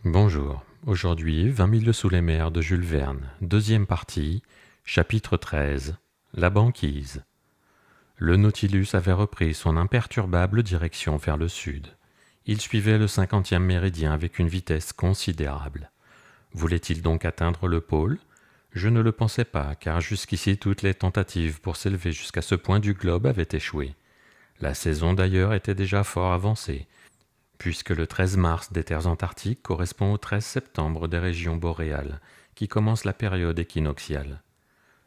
Bonjour, aujourd'hui 20 000 sous les mers de Jules Verne, deuxième partie, chapitre 13, la banquise. Le Nautilus avait repris son imperturbable direction vers le sud. Il suivait le 50e méridien avec une vitesse considérable. Voulait-il donc atteindre le pôle? Je ne le pensais pas, car jusqu'ici toutes les tentatives pour s'élever jusqu'à ce point du globe avaient échoué. La saison d'ailleurs était déjà fort avancée, puisque le 13 mars des terres antarctiques correspond au 13 septembre des régions boréales, qui commence la période équinoxiale.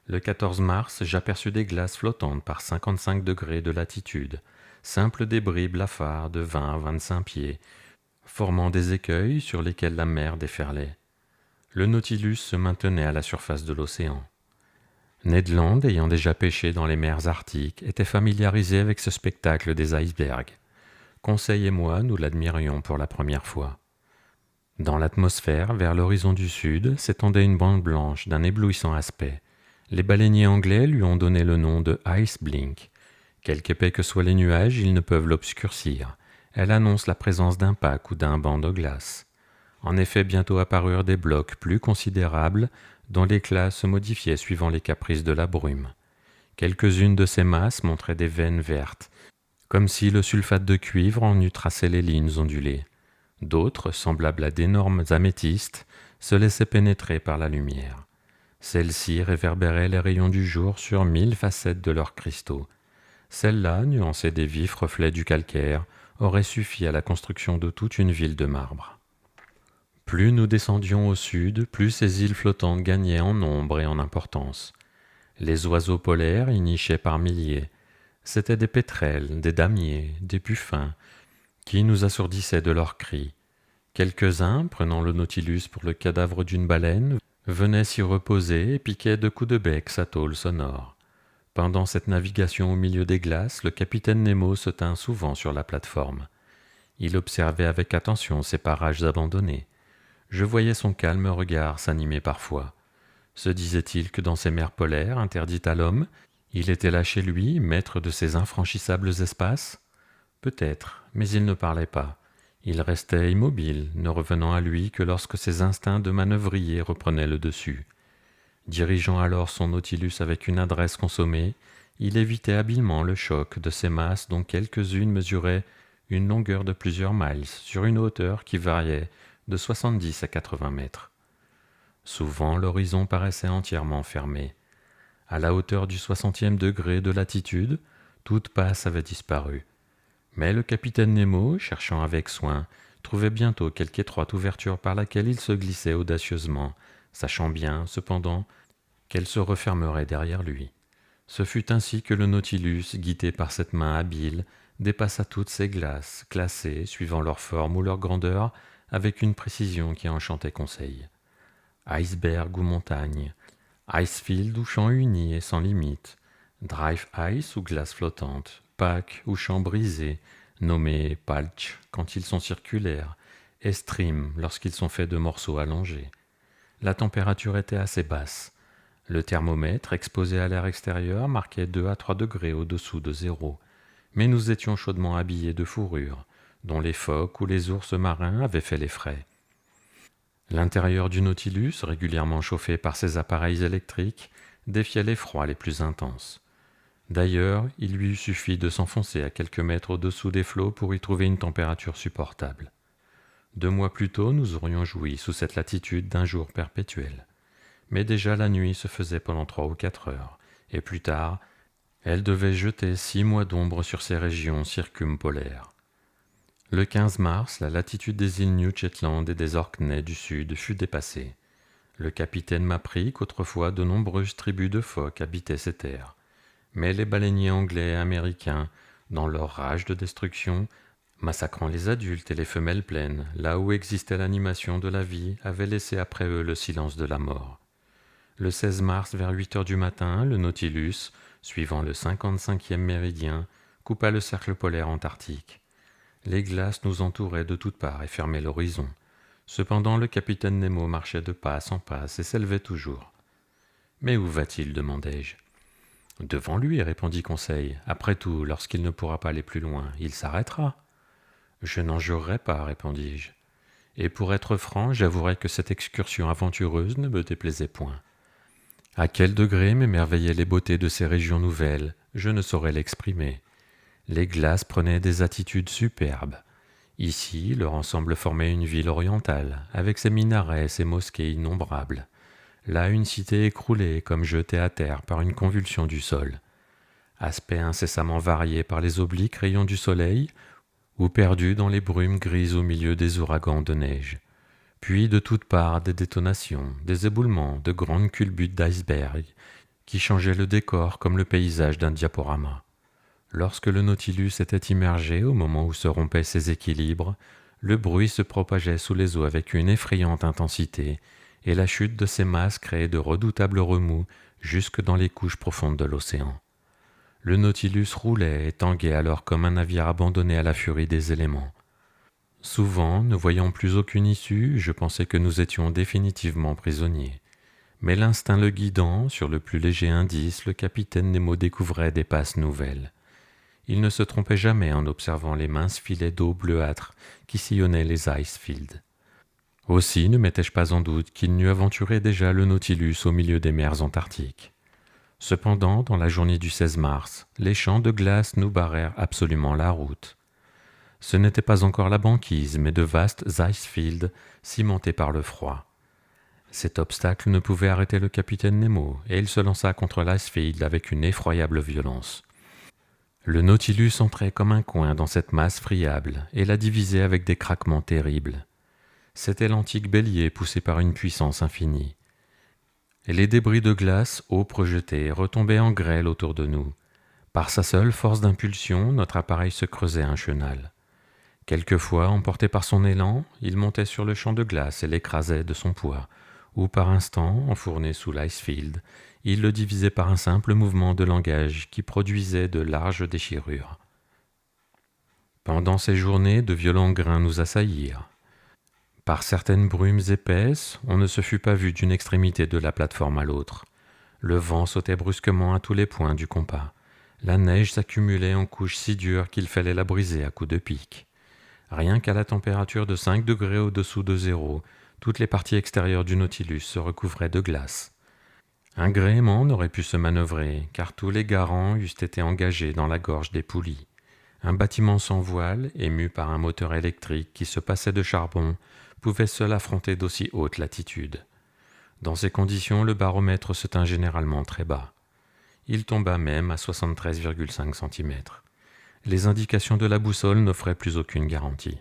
Le 14 mars, j'aperçus des glaces flottantes par 55 degrés de latitude, simples débris blafards de 20 à 25 pieds, formant des écueils sur lesquels la mer déferlait. Le Nautilus se maintenait à la surface de l'océan. Ned Land, ayant déjà pêché dans les mers arctiques, était familiarisé avec ce spectacle des icebergs. Conseil et moi, nous l'admirions pour la première fois. Dans l'atmosphère, vers l'horizon du sud, s'étendait une bande blanche d'un éblouissant aspect. Les baleiniers anglais lui ont donné le nom de Ice Blink. Quelque épais que soient les nuages, ils ne peuvent l'obscurcir. Elle annonce la présence d'un pack ou d'un banc de glace. En effet, bientôt apparurent des blocs plus considérables, dont l'éclat se modifiait suivant les caprices de la brume. Quelques-unes de ces masses montraient des veines vertes, comme si le sulfate de cuivre en eût tracé les lignes ondulées. D'autres, semblables à d'énormes améthystes, se laissaient pénétrer par la lumière. Celles-ci réverbéraient les rayons du jour sur 1000 facettes de leurs cristaux. Celles-là, nuancées des vifs reflets du calcaire, auraient suffi à la construction de toute une ville de marbre. Plus nous descendions au sud, plus ces îles flottantes gagnaient en nombre et en importance. Les oiseaux polaires y nichaient par milliers. C'étaient des pétrels, des damiers, des puffins, qui nous assourdissaient de leurs cris. Quelques-uns, prenant le Nautilus pour le cadavre d'une baleine, venaient s'y reposer et piquaient de coups de bec sa tôle sonore. Pendant cette navigation au milieu des glaces, le capitaine Nemo se tint souvent sur la plate-forme. Il observait avec attention ces parages abandonnés. Je voyais son calme regard s'animer parfois. Se disait-il que dans ces mers polaires, interdites à l'homme, il était là chez lui, maître de ces infranchissables espaces? Peut-être, mais il ne parlait pas. Il restait immobile, ne revenant à lui que lorsque ses instincts de manœuvrier reprenaient le dessus. Dirigeant alors son Nautilus avec une adresse consommée, il évitait habilement le choc de ces masses dont quelques-unes mesuraient une longueur de plusieurs miles sur une hauteur qui variait de 70 à 80 mètres. Souvent l'horizon paraissait entièrement fermé. À la hauteur du 60e degré de latitude, toute passe avait disparu. Mais le capitaine Nemo, cherchant avec soin, trouvait bientôt quelque étroite ouverture par laquelle il se glissait audacieusement, sachant bien, cependant, qu'elle se refermerait derrière lui. Ce fut ainsi que le Nautilus, guidé par cette main habile, dépassa toutes ces glaces, classées, suivant leur forme ou leur grandeur, avec une précision qui enchantait Conseil. Iceberg ou montagne, icefield ou champ uni et sans limite, drive ice ou glace flottante, pack ou champ brisé, nommés palch quand ils sont circulaires, et stream lorsqu'ils sont faits de morceaux allongés. La température était assez basse. Le thermomètre, exposé à l'air extérieur, marquait 2 à 3 degrés au-dessous de zéro, mais nous étions chaudement habillés de fourrures, dont les phoques ou les ours marins avaient fait les frais. L'intérieur du Nautilus, régulièrement chauffé par ses appareils électriques, défiait les froids les plus intenses. D'ailleurs, il lui eût suffi de s'enfoncer à quelques mètres au-dessous des flots pour y trouver une température supportable. 2 mois plus tôt, nous aurions joui sous cette latitude d'un jour perpétuel. Mais déjà la nuit se faisait pendant 3 ou 4 heures, et plus tard, elle devait jeter 6 mois d'ombre sur ces régions circumpolaires. Le 15 mars, la latitude des îles New Shetland et des Orkney du Sud fut dépassée. Le capitaine m'apprit qu'autrefois de nombreuses tribus de phoques habitaient ces terres. Mais les baleiniers anglais et américains, dans leur rage de destruction, massacrant les adultes et les femelles pleines, là où existait l'animation de la vie, avaient laissé après eux le silence de la mort. Le 16 mars, vers 8 heures du matin, le Nautilus, suivant le 55e méridien, coupa le cercle polaire antarctique. Les glaces nous entouraient de toutes parts et fermaient l'horizon. Cependant, le capitaine Nemo marchait de passe en passe et s'élevait toujours. « Mais où va-t-il » demandai-je. « Devant lui, » répondit Conseil. « Après tout, lorsqu'il ne pourra pas aller plus loin, il s'arrêtera. »« Je n'en jurerai pas, répondis-je. et pour être franc, j'avouerai que cette excursion aventureuse ne me déplaisait point. À quel degré m'émerveillaient les beautés de ces régions nouvelles, je ne saurais l'exprimer. Les glaces prenaient des attitudes superbes. Ici, leur ensemble formait une ville orientale, avec ses minarets et ses mosquées innombrables. Là, une cité écroulée comme jetée à terre par une convulsion du sol. Aspect incessamment varié par les obliques rayons du soleil, ou perdu dans les brumes grises au milieu des ouragans de neige. Puis de toutes parts des détonations, des éboulements, de grandes culbutes d'iceberg, qui changeaient le décor comme le paysage d'un diaporama. Lorsque le Nautilus était immergé au moment où se rompaient ses équilibres, le bruit se propageait sous les eaux avec une effrayante intensité, et la chute de ses masses créait de redoutables remous jusque dans les couches profondes de l'océan. Le Nautilus roulait et tanguait alors comme un navire abandonné à la furie des éléments. Souvent, ne voyant plus aucune issue, je pensais que nous étions définitivement prisonniers. Mais l'instinct le guidant, sur le plus léger indice, le capitaine Nemo découvrait des passes nouvelles. Il ne se trompait jamais en observant les minces filets d'eau bleuâtre qui sillonnaient les icefields. Aussi ne mettais-je pas en doute qu'il n'eût aventuré déjà le Nautilus au milieu des mers antarctiques. Cependant, dans la journée du 16 mars, les champs de glace nous barrèrent absolument la route. Ce n'était pas encore la banquise, mais de vastes icefields cimentés par le froid. Cet obstacle ne pouvait arrêter le capitaine Nemo, et il se lança contre l'icefield avec une effroyable violence. Le Nautilus entrait comme un coin dans cette masse friable et la divisait avec des craquements terribles. C'était l'antique bélier poussé par une puissance infinie. Et les débris de glace, haut projetés, retombaient en grêle autour de nous. Par sa seule force d'impulsion, notre appareil se creusait un chenal. Quelquefois, emporté par son élan, il montait sur le champ de glace et l'écrasait de son poids, ou par instant, enfourné sous l'icefield, il le divisait par un simple mouvement de langage qui produisait de larges déchirures. Pendant ces journées, de violents grains nous assaillirent. Par certaines brumes épaisses, on ne se fût pas vu d'une extrémité de la plateforme à l'autre. Le vent sautait brusquement à tous les points du compas. La neige s'accumulait en couches si dures qu'il fallait la briser à coups de pic. Rien qu'à la température de 5 degrés au-dessous de zéro, toutes les parties extérieures du Nautilus se recouvraient de glace. Un gréement n'aurait pu se manœuvrer, car tous les garants eussent été engagés dans la gorge des poulies. Un bâtiment sans voile, ému par un moteur électrique qui se passait de charbon, pouvait seul affronter d'aussi hautes latitudes. Dans ces conditions, le baromètre se tint généralement très bas. Il tomba même à 73,5 cm. Les indications de la boussole n'offraient plus aucune garantie.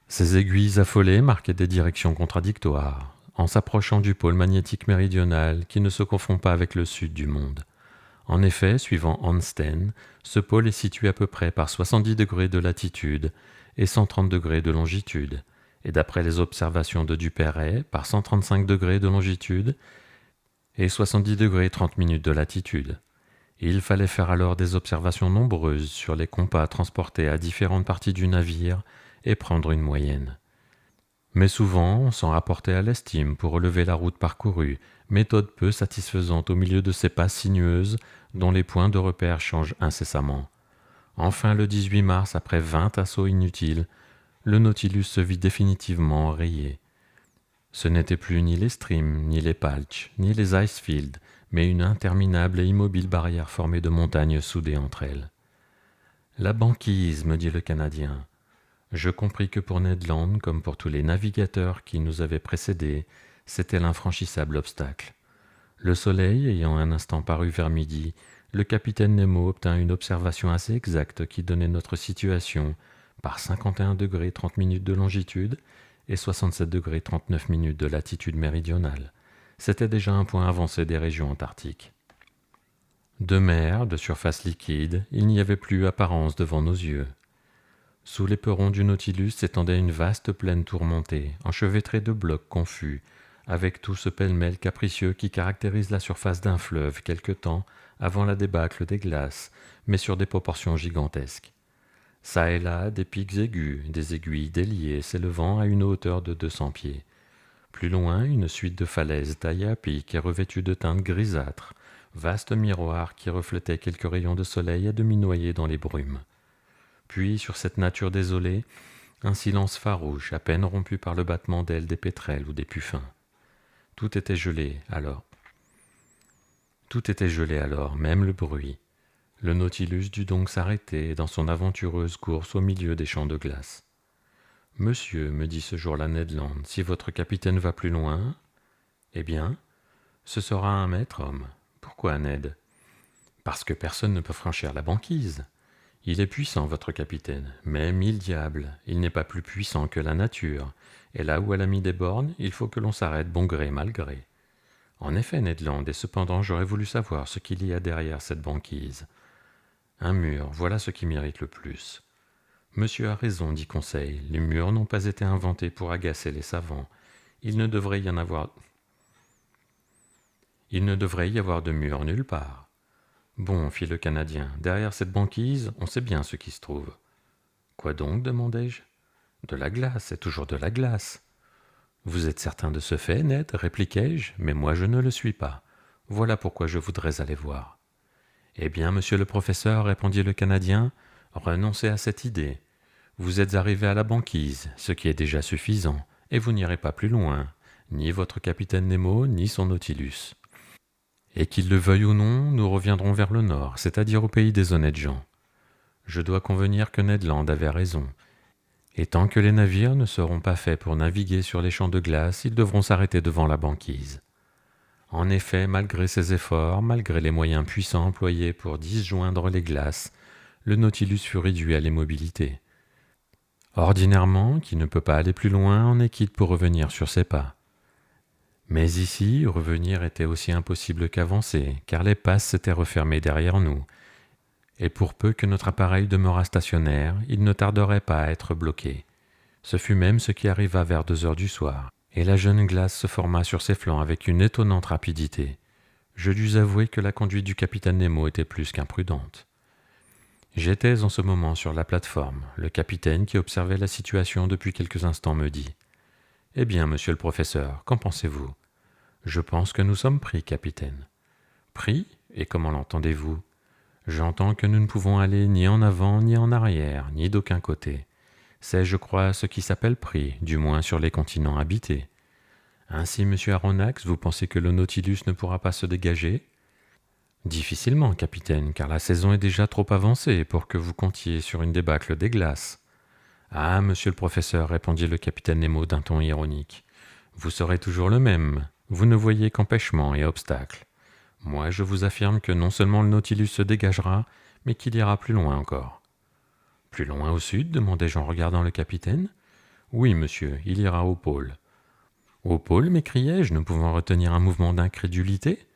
Ces aiguilles affolées marquaient des directions contradictoires, en s'approchant du pôle magnétique méridional qui ne se confond pas avec le sud du monde. En effet, suivant Hansten, ce pôle est situé à peu près par 70 degrés de latitude et 130 degrés de longitude, et d'après les observations de Duperrey, par 135 degrés de longitude et 70 degrés 30 minutes de latitude. Il fallait faire alors des observations nombreuses sur les compas transportés à différentes parties du navire et prendre une moyenne. Mais souvent, on s'en rapportait à l'estime pour relever la route parcourue, méthode peu satisfaisante au milieu de ces passes sinueuses dont les points de repère changent incessamment. Enfin, le 18 mars, après 20 assauts inutiles, le Nautilus se vit définitivement rayé. Ce n'était plus ni les streams, ni les palchs, ni les icefields, mais une interminable et immobile barrière formée de montagnes soudées entre elles. « La banquise, me dit le Canadien. » Je compris que pour Ned Land, comme pour tous les navigateurs qui nous avaient précédés, c'était l'infranchissable obstacle. Le soleil ayant un instant paru vers midi, le capitaine Nemo obtint une observation assez exacte qui donnait notre situation par 51 degrés 30 minutes de longitude et 67 degrés 39 minutes de latitude méridionale. C'était déjà un point avancé des régions antarctiques. De mer, de surface liquide, il n'y avait plus apparence devant nos yeux. Sous l'éperon du Nautilus s'étendait une vaste plaine tourmentée, enchevêtrée de blocs confus, avec tout ce pêle-mêle capricieux qui caractérise la surface d'un fleuve quelque temps avant la débâcle des glaces, mais sur des proportions gigantesques. Ça et là, des pics aigus, des aiguilles déliées s'élevant à une hauteur de 200 pieds. Plus loin, une suite de falaises taillées à pic et revêtues de teintes grisâtres, vaste miroir qui reflétait quelques rayons de soleil à demi noyés dans les brumes. Puis, sur cette nature désolée, Un silence farouche, à peine rompu par le battement d'ailes des pétrels ou des puffins. Tout était gelé alors. Tout était gelé alors, même le bruit. Le Nautilus dut donc s'arrêter dans son aventureuse course au milieu des champs de glace. « Monsieur, me dit ce jour-là Ned Land, si votre capitaine va plus loin, eh bien, ce sera un maître homme. Pourquoi, Ned ? Parce que personne ne peut franchir la banquise. Il est puissant, votre capitaine, mais mille diables, il n'est pas plus puissant que la nature, et là où elle a mis des bornes, il faut que l'on s'arrête bon gré mal gré. En effet, Ned Land, et cependant j'aurais voulu savoir ce qu'il y a derrière cette banquise. Un mur, voilà ce qui m'irrite le plus. Monsieur a raison, dit Conseil, les murs n'ont pas été inventés pour agacer les savants. Il ne devrait y avoir de mur nulle part. Bon, fit le Canadien, derrière cette banquise, on sait bien ce qui se trouve. Quoi donc, demandai-je. De la glace, et toujours de la glace. Vous êtes certain de ce fait, Ned, répliquai-je, mais moi je ne le suis pas. Voilà pourquoi je voudrais aller voir. Eh bien, monsieur le professeur, répondit le Canadien, renoncez à cette idée. Vous êtes arrivé à la banquise, ce qui est déjà suffisant, et vous n'irez pas plus loin, ni votre capitaine Nemo, ni son Nautilus. Et qu'il le veuille ou non, nous reviendrons vers le nord, c'est-à-dire au pays des honnêtes gens. Je dois convenir que Ned Land avait raison. Et tant que les navires ne seront pas faits pour naviguer sur les champs de glace, ils devront s'arrêter devant la banquise. En effet, malgré ses efforts, malgré les moyens puissants employés pour disjoindre les glaces, le Nautilus fut réduit à l'immobilité. Ordinairement, qui ne peut pas aller plus loin en est quitte pour revenir sur ses pas. Mais ici, revenir était aussi impossible qu'avancer, car les passes s'étaient refermées derrière nous, et pour peu que notre appareil demeurât stationnaire, il ne tarderait pas à être bloqué. Ce fut même ce qui arriva vers 2 heures du soir, et la jeune glace se forma sur ses flancs avec une étonnante rapidité. Je dus avouer que la conduite du capitaine Nemo était plus qu'imprudente. J'étais en ce moment sur la plateforme. Le capitaine, qui observait la situation depuis quelques instants, me dit « Eh bien, monsieur le professeur, qu'en pensez-vous » ? « Je pense que nous sommes pris, capitaine. »« Pris ? Et comment l'entendez-vous » ? « J'entends que nous ne pouvons aller ni en avant, ni en arrière, ni d'aucun côté. C'est, je crois, ce qui s'appelle pris, du moins sur les continents habités. Ainsi, monsieur Aronnax, vous pensez que le Nautilus ne pourra pas se dégager ? Difficilement, capitaine, car la saison est déjà trop avancée pour que vous comptiez sur une débâcle des glaces. Ah, monsieur le professeur, répondit le capitaine Nemo d'un ton ironique, vous serez toujours le même. Vous ne voyez qu'empêchements et obstacles. Moi, je vous affirme que non seulement le Nautilus se dégagera, mais qu'il ira plus loin encore. Plus loin au sud, demandai-je en regardant le capitaine. Oui, monsieur, il ira au pôle. Au pôle, m'écriai-je, ne pouvant retenir un mouvement d'incrédulité.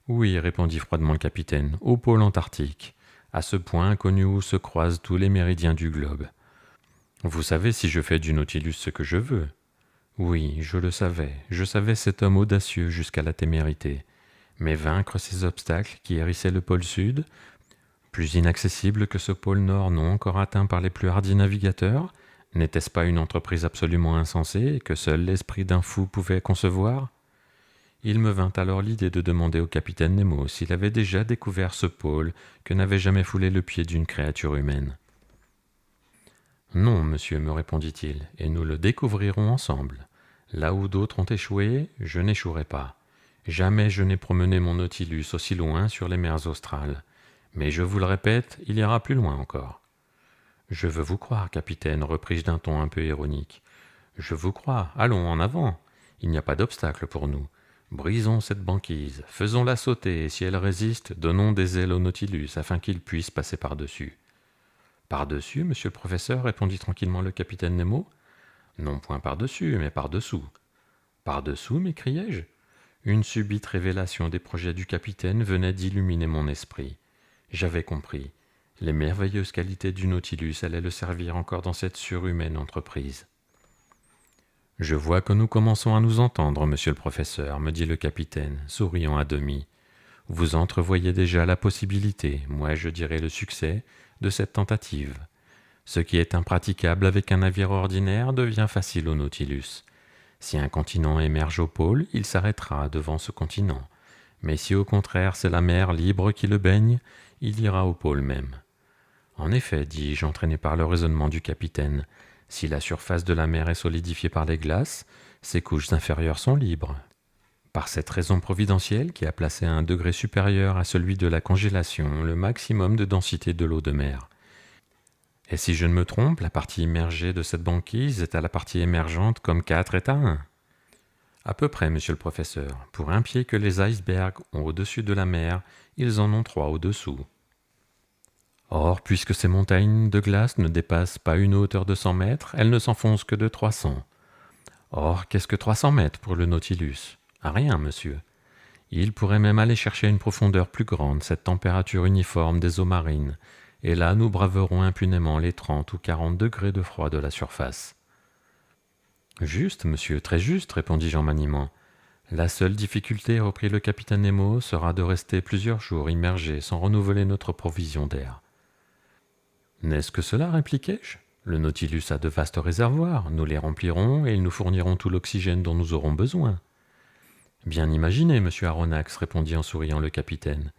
Oui, répondit froidement le capitaine, au pôle antarctique, à ce point inconnu où se croisent tous les méridiens du globe. Vous savez si je fais du Nautilus ce que je veux. Oui, je savais cet homme audacieux jusqu'à la témérité. Mais vaincre ces obstacles qui hérissaient le pôle sud, plus inaccessible que ce pôle nord non encore atteint par les plus hardis navigateurs, n'était-ce pas une entreprise absolument insensée et que seul l'esprit d'un fou pouvait concevoir ? Il me vint alors l'idée de demander au capitaine Nemo s'il avait déjà découvert ce pôle que n'avait jamais foulé le pied d'une créature humaine. « Non, monsieur, me répondit-il, et nous le découvrirons ensemble. Là où d'autres ont échoué, je n'échouerai pas. Jamais je n'ai promené mon Nautilus aussi loin sur les mers australes. Mais je vous le répète, il ira plus loin encore. »« Je veux vous croire, capitaine, repris-je d'un ton un peu ironique. Je vous crois, allons, en avant. Il n'y a pas d'obstacle pour nous. Brisons cette banquise, faisons-la sauter, et si elle résiste, donnons des ailes au Nautilus, afin qu'il puisse passer par-dessus. »« Par-dessus, monsieur le professeur, répondit tranquillement le capitaine Nemo. Non point par-dessus, mais par-dessous. Par-dessous, m'écriai-je. Une subite révélation des projets du capitaine venait d'illuminer mon esprit. J'avais compris. Les merveilleuses qualités du Nautilus allaient le servir encore dans cette surhumaine entreprise. « Je vois que nous commençons à nous entendre, monsieur le professeur, me dit le capitaine, souriant à demi. Vous entrevoyez déjà la possibilité, moi je dirais le succès, de cette tentative. Ce qui est impraticable avec un navire ordinaire devient facile au Nautilus. Si un continent émerge au pôle, il s'arrêtera devant ce continent. Mais si au contraire c'est la mer libre qui le baigne, il ira au pôle même. En effet, dis-je, entraîné par le raisonnement du capitaine, Si la surface de la mer est solidifiée par les glaces, ses couches inférieures sont libres. Par cette raison providentielle qui a placé à un degré supérieur à celui de la congélation le maximum de densité de l'eau de mer. Et si je ne me trompe, la partie immergée de cette banquise est à la partie émergente comme 4 est à 1. À peu près, monsieur le professeur. Pour un pied que les icebergs ont au-dessus de la mer, ils en ont 3 au-dessous. Or, puisque ces montagnes de glace ne dépassent pas une hauteur de 100 mètres, elles ne s'enfoncent que de 300. Or, qu'est-ce que 300 mètres pour le Nautilus? Rien, monsieur. Il pourrait même aller chercher une profondeur plus grande, cette température uniforme des eaux marines, et là nous braverons impunément les 30 ou 40 degrés de froid de la surface. Juste, monsieur, très juste, répondis-je en m'animant. La seule difficulté, reprit le capitaine Nemo, sera de rester plusieurs jours immergés sans renouveler notre provision d'air. N'est-ce que cela, répliquai-je? Le Nautilus a de vastes réservoirs, nous les remplirons et ils nous fourniront tout l'oxygène dont nous aurons besoin. Bien imaginé, monsieur Aronnax, répondit en souriant le capitaine.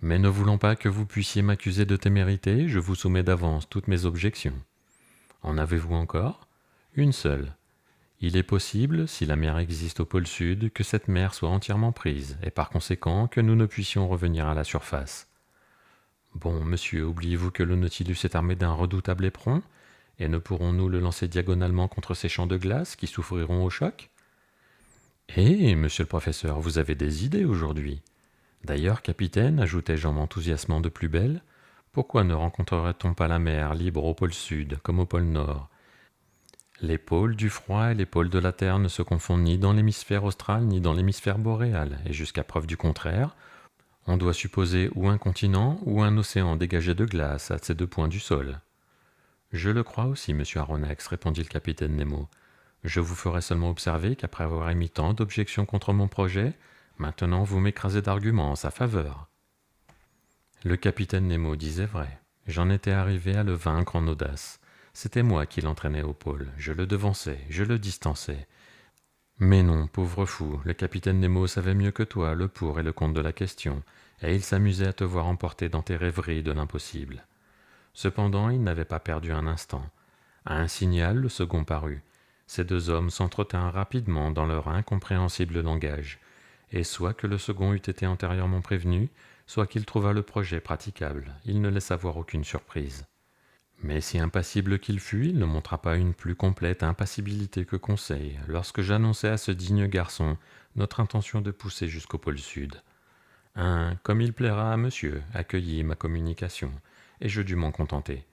Mais ne voulant pas que vous puissiez m'accuser de témérité, je vous soumets d'avance toutes mes objections. En avez-vous encore? Une seule. Il est possible, si la mer existe au pôle sud, que cette mer soit entièrement prise, et par conséquent que nous ne puissions revenir à la surface. Bon, monsieur, oubliez-vous que le Nautilus est armé d'un redoutable éperon, et ne pourrons-nous le lancer diagonalement contre ces champs de glace qui souffriront au choc? Eh, monsieur le professeur, vous avez des idées aujourd'hui. D'ailleurs, capitaine, ajoutai-je en m'enthousiasmant de plus belle, pourquoi ne rencontrerait-on pas la mer libre au pôle sud comme au pôle nord? Les pôles du froid et les pôles de la Terre ne se confondent ni dans l'hémisphère austral ni dans l'hémisphère boréal, et jusqu'à preuve du contraire, on doit supposer ou un continent ou un océan dégagé de glace à ces 2 points du sol. Je le crois aussi, monsieur Aronnax, répondit le capitaine Nemo. Je vous ferai seulement observer qu'après avoir émis tant d'objections contre mon projet, maintenant vous m'écrasez d'arguments en sa faveur. Le capitaine Nemo disait vrai. J'en étais arrivé à le vaincre en audace. C'était moi qui l'entraînais au pôle. Je le devançais, je le distançais. Mais non, pauvre fou, le capitaine Nemo savait mieux que toi le pour et le contre de la question, et il s'amusait à te voir emporter dans tes rêveries de l'impossible. Cependant, il n'avait pas perdu un instant. À un signal, le second parut. Ces 2 hommes s'entretinrent rapidement dans leur incompréhensible langage, et soit que le second eût été antérieurement prévenu, soit qu'il trouvât le projet praticable, il ne laissa voir aucune surprise. Mais si impassible qu'il fût, il ne montra pas une plus complète impassibilité que Conseil, lorsque j'annonçai à ce digne garçon notre intention de pousser jusqu'au pôle sud. Comme il plaira à monsieur, accueillit ma communication, et je dus m'en contenter.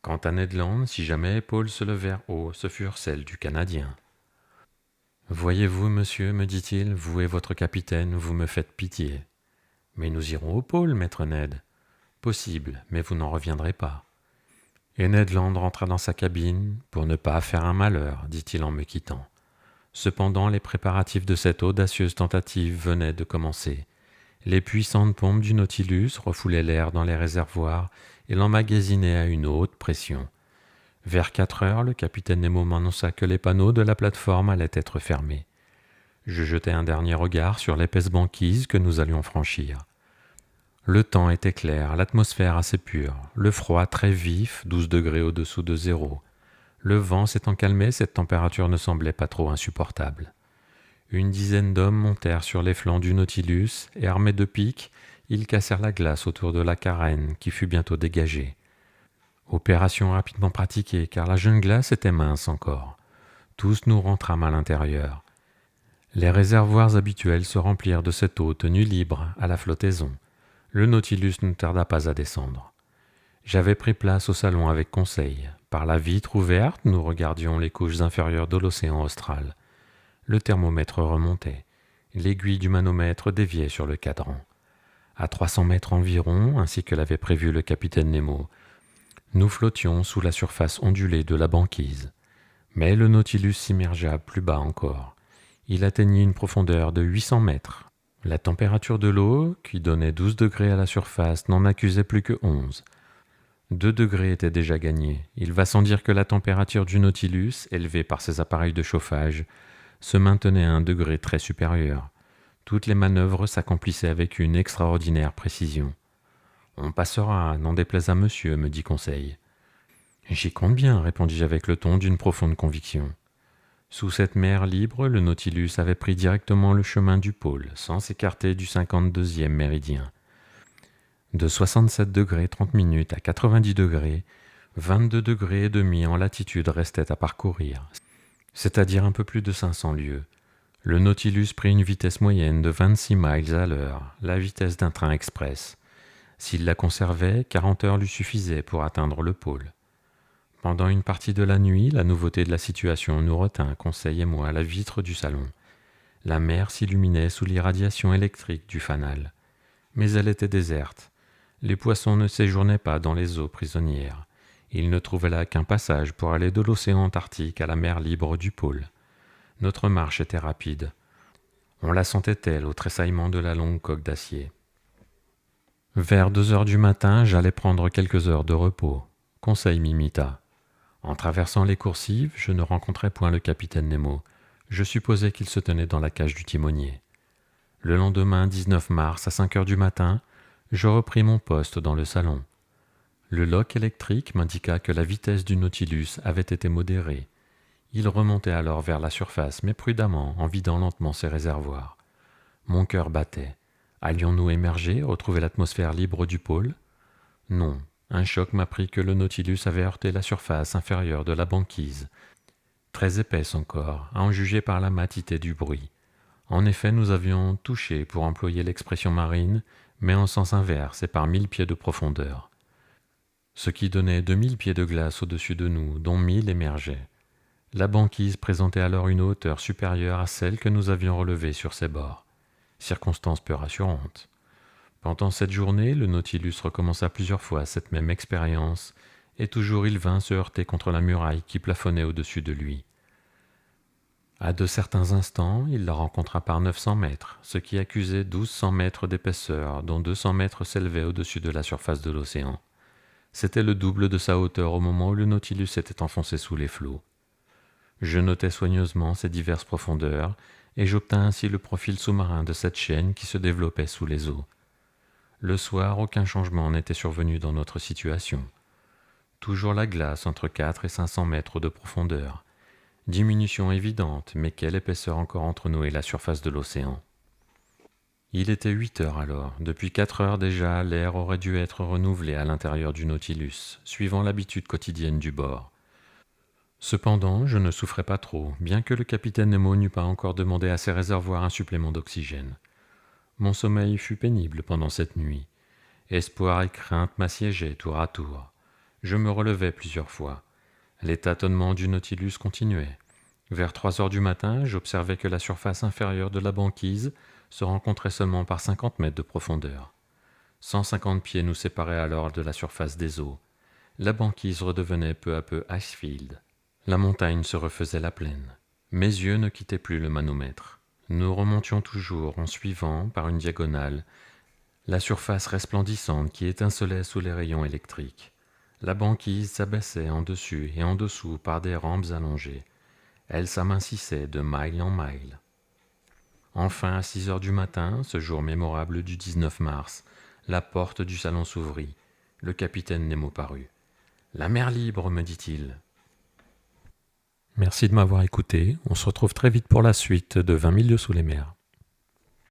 Quant à Ned Land, si jamais épaules se levèrent haut, ce furent celles du Canadien. Voyez-vous, monsieur, me dit-il, vous et votre capitaine, vous me faites pitié. Mais nous irons au pôle, maître Ned. Possible, mais vous n'en reviendrez pas. Et Ned Land rentra dans sa cabine pour ne pas faire un malheur, dit-il en me quittant. Cependant, les préparatifs de cette audacieuse tentative venaient de commencer. Les puissantes pompes du Nautilus refoulaient l'air dans les réservoirs et l'emmagasinaient à une haute pression. Vers 4 heures, le capitaine Nemo m'annonça que les panneaux de la plateforme allaient être fermés. Je jetai un dernier regard sur l'épaisse banquise que nous allions franchir. Le temps était clair, l'atmosphère assez pure, le froid très vif, 12 degrés au-dessous de zéro. Le vent s'étant calmé, cette température ne semblait pas trop insupportable. Une dizaine d'hommes montèrent sur les flancs du Nautilus et, armés de pics, ils cassèrent la glace autour de la carène qui fut bientôt dégagée. Opération rapidement pratiquée car la jeune glace était mince encore. Tous nous rentrâmes à l'intérieur. Les réservoirs habituels se remplirent de cette eau tenue libre à la flottaison. Le Nautilus ne tarda pas à descendre. J'avais pris place au salon avec Conseil. Par la vitre ouverte, nous regardions les couches inférieures de l'océan austral. Le thermomètre remontait. L'aiguille du manomètre déviait sur le cadran. À 300 mètres environ, ainsi que l'avait prévu le capitaine Nemo, nous flottions sous la surface ondulée de la banquise. Mais le Nautilus s'immergea plus bas encore. Il atteignit une profondeur de 800 mètres. La température de l'eau, qui donnait 12 degrés à la surface, n'en accusait plus que 11. 2 degrés étaient déjà gagnés. Il va sans dire que la température du Nautilus, élevée par ses appareils de chauffage, se maintenait à un degré très supérieur. Toutes les manœuvres s'accomplissaient avec une extraordinaire précision. « On passera, n'en déplaise à monsieur, me dit Conseil. » J'y compte bien, répondis-je avec le ton d'une profonde conviction. Sous cette mer libre, le Nautilus avait pris directement le chemin du pôle, sans s'écarter du 52e méridien. De 67 degrés 30 minutes à 90 degrés, 22 degrés et demi en latitude restaient à parcourir, c'est-à-dire un peu plus de 500 lieues. Le Nautilus prit une vitesse moyenne de 26 miles à l'heure, la vitesse d'un train express. S'il la conservait, 40 heures lui suffisaient pour atteindre le pôle. Pendant une partie de la nuit, la nouveauté de la situation nous retint, Conseil et moi, à la vitre du salon. La mer s'illuminait sous l'irradiation électrique du fanal. Mais elle était déserte. Les poissons ne séjournaient pas dans les eaux prisonnières. Ils ne trouvaient là qu'un passage pour aller de l'océan Antarctique à la mer libre du pôle. Notre marche était rapide. On la sentait telle au tressaillement de la longue coque d'acier. Vers 2 heures du matin, j'allais prendre quelques heures de repos. Conseil m'imita. En traversant les coursives, je ne rencontrai point le capitaine Nemo. Je supposais qu'il se tenait dans la cage du timonier. Le lendemain 19 mars, à 5 heures du matin, je repris mon poste dans le salon. Le loch électrique m'indiqua que la vitesse du Nautilus avait été modérée. Il remontait alors vers la surface, mais prudemment, en vidant lentement ses réservoirs. Mon cœur battait. Allions-nous émerger, retrouver l'atmosphère libre du pôle? Non. Un choc m'apprit que le Nautilus avait heurté la surface inférieure de la banquise, très épaisse encore, à en juger par la matité du bruit. En effet, nous avions touché, pour employer l'expression marine, mais en sens inverse et par 1000 pieds de profondeur, ce qui donnait 2000 pieds de glace au-dessus de nous, dont 1000 émergeaient. La banquise présentait alors une hauteur supérieure à celle que nous avions relevée sur ses bords, circonstance peu rassurante. Pendant cette journée, le Nautilus recommença plusieurs fois cette même expérience, et toujours il vint se heurter contre la muraille qui plafonnait au-dessus de lui. À de certains instants, il la rencontra par 900 mètres, ce qui accusait 1200 mètres d'épaisseur, dont 200 mètres s'élevaient au-dessus de la surface de l'océan. C'était le double de sa hauteur au moment où le Nautilus s'était enfoncé sous les flots. Je notai soigneusement ces diverses profondeurs, et j'obtins ainsi le profil sous-marin de cette chaîne qui se développait sous les eaux. Le soir, aucun changement n'était survenu dans notre situation. Toujours la glace entre 4 et 500 mètres de profondeur. Diminution évidente, mais quelle épaisseur encore entre nous et la surface de l'océan. Il était 8 heures alors. Depuis 4 heures déjà, l'air aurait dû être renouvelé à l'intérieur du Nautilus, suivant l'habitude quotidienne du bord. Cependant, je ne souffrais pas trop, bien que le capitaine Nemo n'eût pas encore demandé à ses réservoirs un supplément d'oxygène. Mon sommeil fut pénible pendant cette nuit. Espoir et crainte m'assiégeaient tour à tour. Je me relevai plusieurs fois. Les tâtonnements du Nautilus continuaient. Vers 3 heures du matin, j'observai que la surface inférieure de la banquise se rencontrait seulement par 50 mètres de profondeur. 150 pieds nous séparaient alors de la surface des eaux. La banquise redevenait peu à peu Icefield. La montagne se refaisait la plaine. Mes yeux ne quittaient plus le manomètre. Nous remontions toujours en suivant, par une diagonale, la surface resplendissante qui étincelait sous les rayons électriques. La banquise s'abaissait en dessus et en dessous par des rampes allongées. Elle s'amincissait de mille en mille. Enfin, à 6 heures du matin, ce jour mémorable du 19 mars, la porte du salon s'ouvrit. Le capitaine Nemo parut. « La mer libre, me dit-il. » Merci de m'avoir écouté. On se retrouve très vite pour la suite de 20 000 lieues sous les mers.